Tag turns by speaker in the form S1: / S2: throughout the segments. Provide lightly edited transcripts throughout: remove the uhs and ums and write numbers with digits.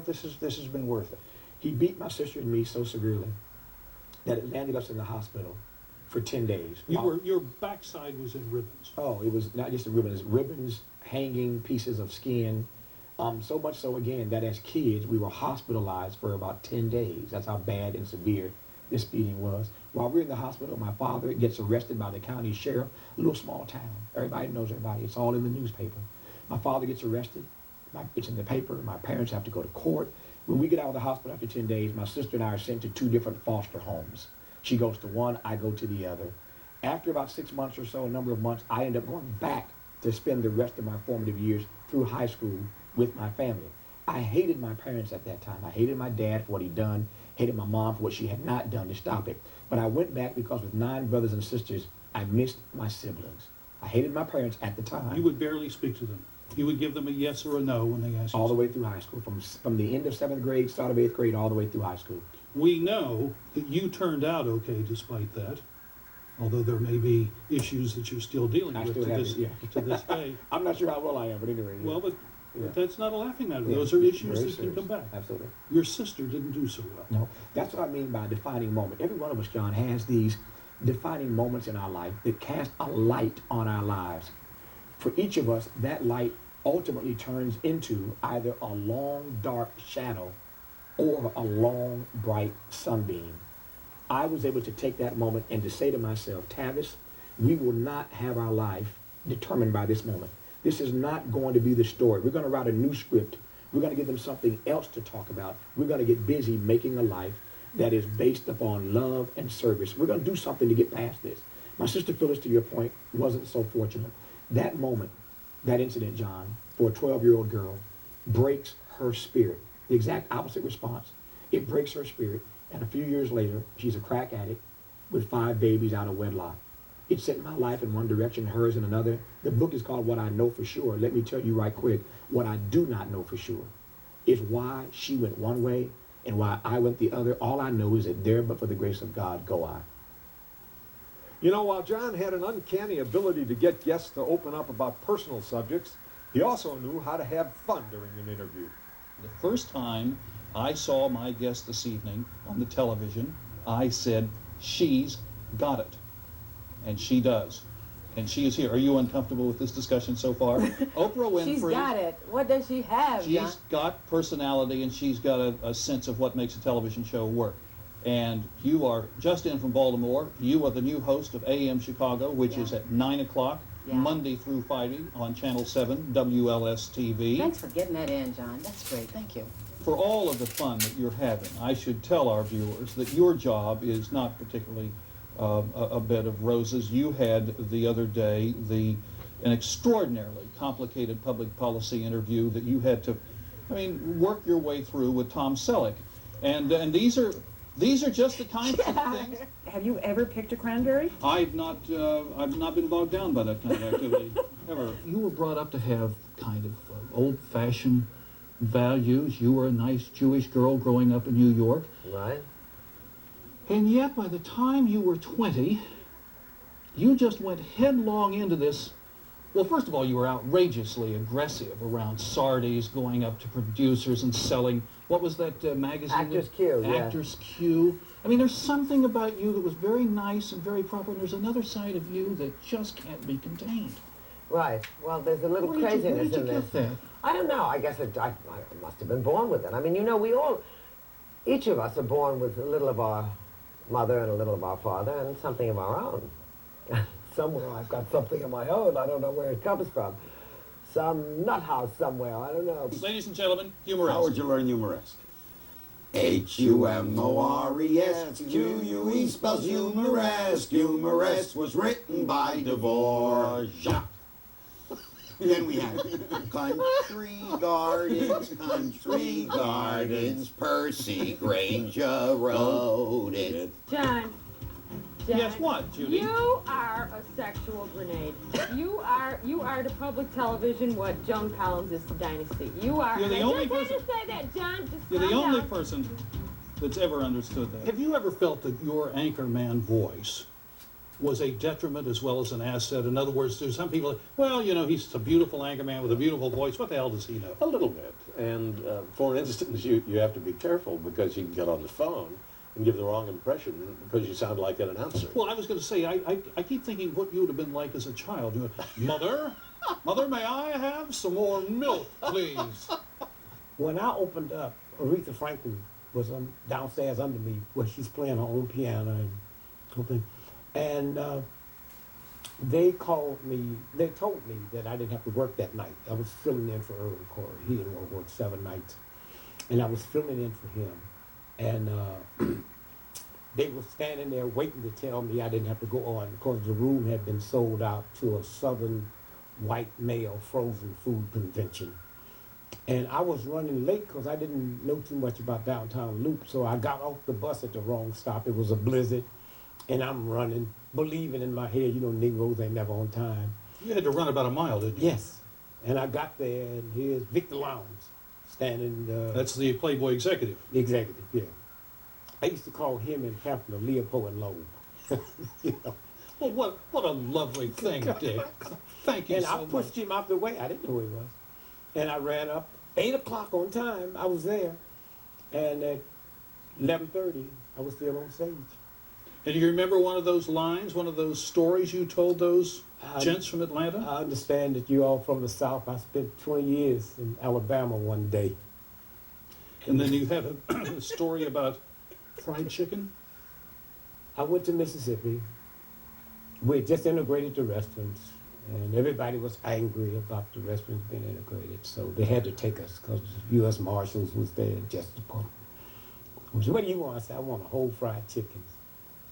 S1: if this has been worth it. He beat my sister and me so severely that it landed us in the hospital for 10 days.
S2: Your backside was in ribbons.
S1: Oh, it was not just the ribbons, ribbons, hanging pieces of skin. So much so, again, that as kids, we were hospitalized for about 10 days. That's how bad and severe this beating was. While we're in the hospital, my father gets arrested by the county sheriff, a little small town. Everybody knows everybody. It's all in the newspaper. My father gets arrested. It's in the paper. My parents have to go to court. When we get out of the hospital after 10 days, my sister and I are sent to 2 different foster homes. She goes to one, I go to the other. After about 6 months or so, a number of months, I end up going back to spend the rest of my formative years through high school with my family. I hated my parents at that time. I hated my dad for what he'd done, hated my mom for what she had not done to stop it. But I went back because with 9 brothers and sisters, I missed my siblings. I hated my parents at the time.
S2: You would barely speak to them. You would give them a yes or a no when they asked you.
S1: All the way through high school, from the end of 7th grade, start of 8th grade, all the way through high school.
S2: We know that you turned out okay despite that, although there may be issues that you're still dealing with to this day.
S1: I'm not sure how well I am, but anyway.
S2: Well, but that's not a laughing matter. Those are issues that can come back.
S1: Absolutely.
S2: Your sister didn't do so well.
S1: No, that's what I mean by a defining moment. Every one of us, John, has these defining moments in our life that cast a light on our lives. For each of us, that light ultimately turns into either a long, dark shadow or a long, bright sunbeam. I was able to take that moment and to say to myself, Tavis, we will not have our life determined by this moment. This is not going to be the story. We're going to write a new script. We're going to give them something else to talk about. We're going to get busy making a life that is based upon love and service. We're going to do something to get past this. My sister Phyllis, to your point, wasn't so fortunate. That moment, that incident, John, for a 12-year-old girl, breaks her spirit. The exact opposite response. It breaks her spirit, and a few years later, she's a crack addict with 5 babies out of wedlock. It sent my life in one direction, hers in another. The book is called What I Know for Sure. Let me tell you right quick, what I do not know for sure is why she went one way and why I went the other. All I know is that there, but for the grace of God, go I.
S3: You know, while John had an uncanny ability to get guests to open up about personal subjects, he also knew how to have fun during an interview.
S4: The first time I saw my guest this evening on the television, I said, she's got it. And she does. And she is here. Are you uncomfortable with this discussion so far? Oprah Winfrey.
S5: She's got it. What does she have,
S4: She's
S5: John?
S4: got personality, and she's got a sense of what makes a television show work. And you are just in from Baltimore. You are the new host of AM Chicago, which is at 9 o'clock, Monday through Friday on Channel 7, WLS-TV.
S5: Thanks for getting that in, John. That's great. Thank you.
S4: For all of the fun that you're having, I should tell our viewers that your job is not particularly a bed of roses. You had the other day an extraordinarily complicated public policy interview that you had to, work your way through with Tom Selleck, and these are just the kinds of things.
S6: Have you ever picked a cranberry?
S4: I've not been bogged down by that kind of activity ever. You were brought up to have kind of old-fashioned values. You were a nice Jewish girl growing up in New York.
S7: Right.
S4: And yet, by the time you were 20, you just went headlong into this. Well, first of all, you were outrageously aggressive around Sardi's, going up to producers and selling, what was that magazine?
S7: Actors Q,
S4: Actors Q. There's something about you that was very nice and very proper, and there's another side of you that just can't be contained.
S7: Right. Well, there's a little craziness in this.
S4: Where did you get that?
S7: I don't know. I guess I must have been born with it. Each of us are born with a little of our mother and a little of our father and something of our own. Somewhere I've got something of my own. I don't know where it comes from. Some nut house somewhere. I don't know.
S4: Ladies and gentlemen, Humoresque.
S8: How would you learn Humoresque? H-U-M-O-R-E-S-Q-U-E spells Humoresque. Humoresque was written by Dvorak. Then we have Country Gardens, Percy Granger wrote it.
S9: John.
S4: Yes, what, Judy?
S9: You are a sexual grenade. You are to public television what Joan Collins is to Dynasty. You are.
S4: You're the only person.
S9: To say that, John.
S4: You're the only person that's ever understood that.
S2: Have you ever felt that your anchorman voice was a detriment as well as an asset? In other words, there's some people, well, you know, he's a beautiful anchorman with a beautiful voice. What the hell does he know?
S10: A little bit. And for instance, you have to be careful because you can get on the phone and give the wrong impression because you sound like an announcer.
S2: Well, I was going to say, I keep thinking what you would have been like as a child. You know, Mother, may I have some more milk, please?
S1: When I opened up, Aretha Franklin was downstairs under me where she's playing her own piano and something. And they told me that I didn't have to work that night. I was filling in for Irwin Corey. He had worked 7 nights. And I was filling in for him. And they were standing there waiting to tell me I didn't have to go on because the room had been sold out to a Southern white male frozen food convention. And I was running late because I didn't know too much about downtown Loop, so I got off the bus at the wrong stop. It was a blizzard, and I'm running, believing in my head, you know, Negroes ain't never on time.
S2: You had to run about a mile, didn't you?
S1: Yes. And I got there, and here's Victor Lowndes standing.
S2: That's the Playboy executive.
S1: The executive, yeah. I used to call him and Hampton Leopold and Loeb. You know.
S2: Well, what a lovely thing, Dick. Thank you
S1: and
S2: so much.
S1: I pushed him out the way. I didn't know who he was. And I ran up 8 o'clock on time. I was there. And at 11:30, I was still on stage.
S2: And do you remember one of those lines, one of those stories you told those gents from Atlanta?
S1: I understand that you're all from the South. I spent 20 years in Alabama one day.
S2: And then you have a story about fried chicken?
S1: I went to Mississippi. We had just integrated the restaurants, and everybody was angry about the restaurants being integrated, so they had to take us because U.S. Marshals was there and Justice Department. I said, what do you want? I said, I want a whole fried chicken.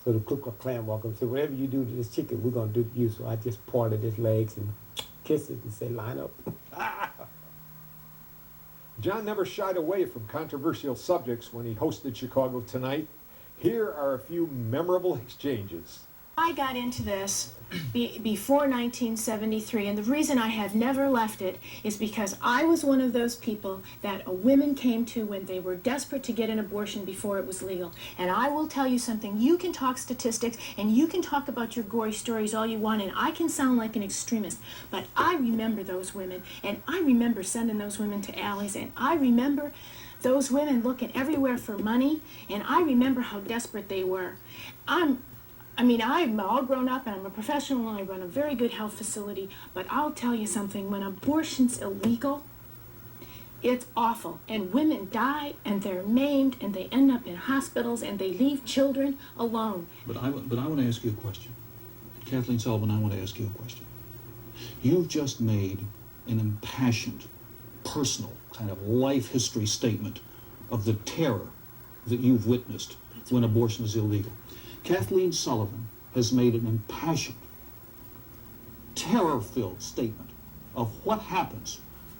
S1: So the Ku Klux Klan walked up and said, whatever you do to this chicken, we're going to do to you. So I just parted his legs and kissed it and said, line up.
S3: John never shied away from controversial subjects when he hosted Chicago Tonight. Here are a few memorable exchanges.
S11: I got into this before 1973, and the reason I have never left it is because I was one of those people that women came to when they were desperate to get an abortion before it was legal. And I will tell you something, you can talk statistics and you can talk about your gory stories all you want, and I can sound like an extremist, but I remember those women, and I remember sending those women to alleys, and I remember those women looking everywhere for money, and I remember how desperate they were. I'm all grown up and I'm a professional and I run a very good health facility, but I'll tell you something, when abortion's illegal, it's awful. And women die and they're maimed and they end up in hospitals and they leave children alone.
S4: But I want to ask you a question. Kathleen Sullivan, I want to ask you a question. You've just made an impassioned, personal, kind of life history statement of the terror that you've witnessed when abortion is illegal. Kathleen Sullivan has made an impassioned, terror-filled statement of what happens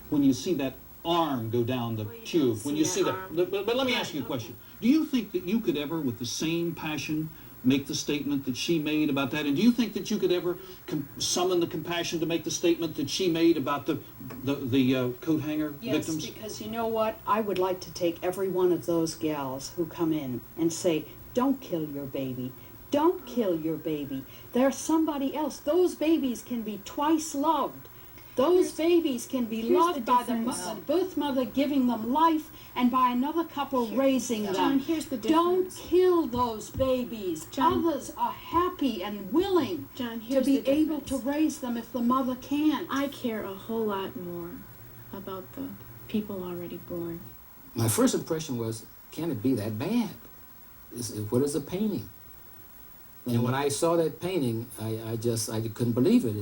S4: when you see that arm go down the tube. When you see that. But let me ask you a question. Do you think that you could ever, with the same passion, make the statement that she made about that? And do you think that you could ever summon the compassion to make the statement that she made about the coat hanger victims?
S12: Yes, because you know what? I would like to take every one of those gals who come in and say, don't kill your baby. Don't kill your baby. There's somebody else. Those babies can be twice loved. Those babies can be loved by the birth mother giving them life and by another couple raising them.
S11: John, here's the
S12: Don't
S11: difference.
S12: kill those babies.
S11: John,
S12: others are happy and willing
S11: John,
S12: to
S11: here's
S12: be
S11: the
S12: able
S11: difference.
S12: to raise them if the mother can't.
S11: I care a whole lot more about the people already born.
S13: My first impression was, can it be that bad? What is a painting? And when I saw that painting, I couldn't believe it.